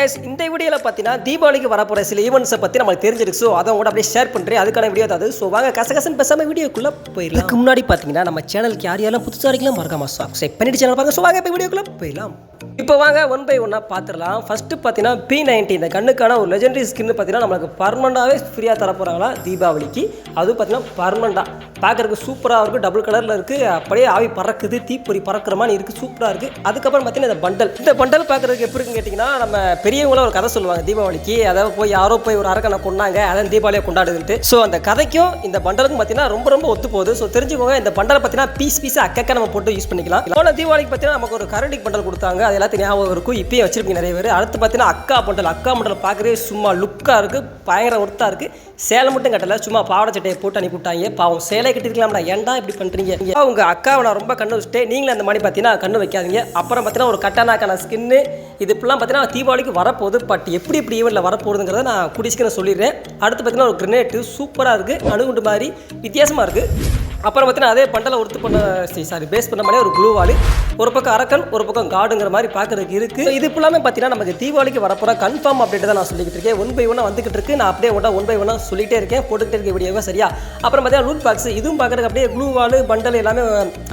Guys, இந்த வீடியோவில் பார்த்தீங்கன்னா தீபாவளிக்கு வரப்போகிற சில ஈவெண்ட்ஸை பற்றி நம்மளுக்கு தெரிஞ்சிருக்கு. ஸோ அதை கூட அப்படியே ஷேர் பண்ணுறேன். அதுக்கான வீடியோ தான் அது. ஸோ வாங்க கசகசன் பேசாமல் வீடியோக்குள்ளே போயிடலாம். இதுக்கு முன்னாடி பார்த்தீங்கன்னா நம்ம சேனலுக்கு யாரையாலும் புதுசாக வரைக்கும் மறக்காம சப்ஸ்கிரைப் பண்ணிட்டு சேனல் பாருங்க. ஸோ வாங்க இப்போ வீடியோக்குள்ளே போயிடலாம். இப்போ வாங்க ஒன் பை ஒன்னாக பார்த்துடலாம். ஃபஸ்ட்டு பார்த்தீங்கன்னா P90 இந்த கண்ணுக்கான ஒரு லெஜெண்டரி ஸ்கின்னு பார்த்தீங்கன்னா நம்மளுக்கு பர்மனண்டாகவே ஃப்ரீயாக தரப்போகிறாங்களா தீபாவளிக்கு. அதுவும் பார்த்தீங்கன்னா பர்மனண்டாக பார்க்குறதுக்கு சூப்பராக இருக்குது. டபுள் கலரில் இருக்குது. அப்படியே ஆவி பறக்குது, தீப்பொறி பறக்கிற மாதிரி இருக்குது. சூப்பராக இருக்குது. அதுக்கப்புறம் பார்த்தீங்கன்னா இந்த பண்டல் பார்க்குறதுக்கு எப்படி இருக்குன்னு கேட்டிங்கன்னா, நம்ம பெரியவங்களும் ஒரு கதை சொல்லுவாங்க தீபாவளிக்கு. அதாவது போய் யாரோ போய் ஒரு அரக்கனை கொண்டாங்க, அதான் தீபாவளியை கொண்டாடுதுன்ட்டு. ஸோ அந்த கதைக்கும் இந்த பண்டலுக்கும் பார்த்தீங்கன்னா ரொம்ப ஒத்து போகுது. ஸோ தெரிஞ்சுக்கோங்க, இந்த பண்டலை பார்த்தீங்கன்னா பீஸ் அக்கா நம்ம போட்டு யூஸ் பண்ணிக்கலாம். போன தீபாவளிக்கு பார்த்தீங்கன்னா நமக்கு ஒரு கரண்டிக் பண்டல் கொடுத்தாங்க. அது எல்லாத்தையும் ஞாபகம் இருக்கும். இப்பயே வச்சிருப்பீங்க நிறைய பேர். அடுத்து பார்த்தீங்கன்னா அக்கா பண்டல் பார்க்குறே சும்மா லுக்காக இருக்குது, பயங்கர ஒர்த்தாக இருக்குது. சேலை மட்டும் கட்டலை, சும்மா பாவாடை சட்டையை போட்டு அனுப்பிவிட்டாங்க. பாவம் சேலை கட்டிருக்கலாம்டா, ஏன்டா இப்படி பண்ணுறீங்க? உங்கள் அக்காவை நான் ரொம்ப கண்ணு வச்சுட்டு நீங்களும் அந்த மாதிரி பார்த்தீங்கன்னா கண்ணு வைக்காதீங்க. அப்புறம் பார்த்தீங்கன்னா ஒரு கட்டானாக்கான ஸ்கின்னு இது இப்பெல்லாம் பார்த்தீங்கன்னா தீபாவளிக்கு வரப்போகுது. பட் எப்படி ஈவெண்ட்டில் வரப்போகுதுங்கிறத நான் குடிச்சுக்க சொல்லிடுறேன். அடுத்து பார்த்தீங்கன்னா ஒரு கிரனேட்டு சூப்பராக இருக்குது, அணுகுண்டு மாதிரி வித்தியாசமாக இருக்குது. அப்புறம் பார்த்தீங்கன்னா அதே பண்டலை பேஸ் பண்ண மாதிரி ஒரு க்ளூ வால், ஒரு பக்கம் அரக்கன் ஒரு பக்கம் காடுங்கிற மாதிரி பார்க்குறதுக்கு இருக்குது. இது ஃபுல்லாமே பார்த்தீங்கன்னா நமக்கு தீபாவளிக்கு வரப்போகிற கன்ஃபார்ம் அப்டேட் தான் நான் சொல்லிக்கிட்டு இருக்கேன். ஒன் பை ஒன்னாக வந்துகிட்டு இருக்கு. நான் அப்படியே ஒன் பை ஒன்னாக சொல்லிகிட்டே இருக்கேன், போட்டுக்கிட்டே இருக்க வீடியோவை. சரியா? அப்புறம் பார்த்தீங்கன்னா லூட் பாக்ஸ் இதுவும் பார்க்குறதுக்கு அப்படியே க்ளூ வால் பண்டல் எல்லாமே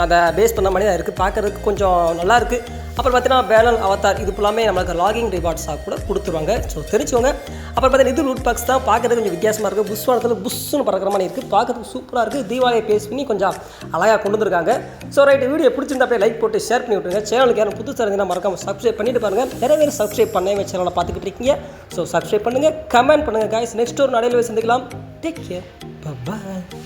அதை பேஸ் பண்ண மாதிரி தான் இருக்குது. பார்க்குறதுக்கு கொஞ்சம் நல்லாயிருக்கு. அப்புறம் பார்த்தீங்கன்னா பேலன் அவதார் இது ஃபுல்லாமே நம்மளுக்கு லாகிங் ரிவார்ட்ஸாக கூட கொடுத்துருவாங்க. ஸோ தெரிஞ்சுக்கோங்க. அப்புறம் பார்த்தீங்கன்னா இது லூட் பாக்ஸ் தான், பார்க்குறதுக்கு கொஞ்சம் வித்தியாசமாக இருக்குது. புஷ்வானத்தில் புஷ்ஷுன்னு பறக்கிற மாதிரி இருக்குது. பார்க்குறதுக்கு சூப்பராக இருக்குது. தீபாவளியை பேஸ் பண்ணி கொஞ்சம் அழகாக கொண்டு வந்திருக்காங்க. ஸோ ரைட், வீடியோ பிடிச்சிருந்தா அப்படியே லைக் போட்டு ஷேர் பண்ணி விட்டுருங்க. சேனலுக்கு யாரும் புதுசாக இருந்தீங்கன்னா மறக்காம சப்ஸ்கிரைப் பண்ணிட்டு பாருங்கள். நிறைய பேர் சப்ஸ்கிரைப் பண்ணவே சேனலை பார்த்துக்கிட்டு இருக்கீங்க. ஸோ சப்ஸ்கிரைப் பண்ணுங்கள், கமெண்ட் பண்ணுங்கள். காய்ஸ், நெக்ஸ்ட் ஒரு நடையில் சந்திக்கலாம். டேக் கேர், பாய்.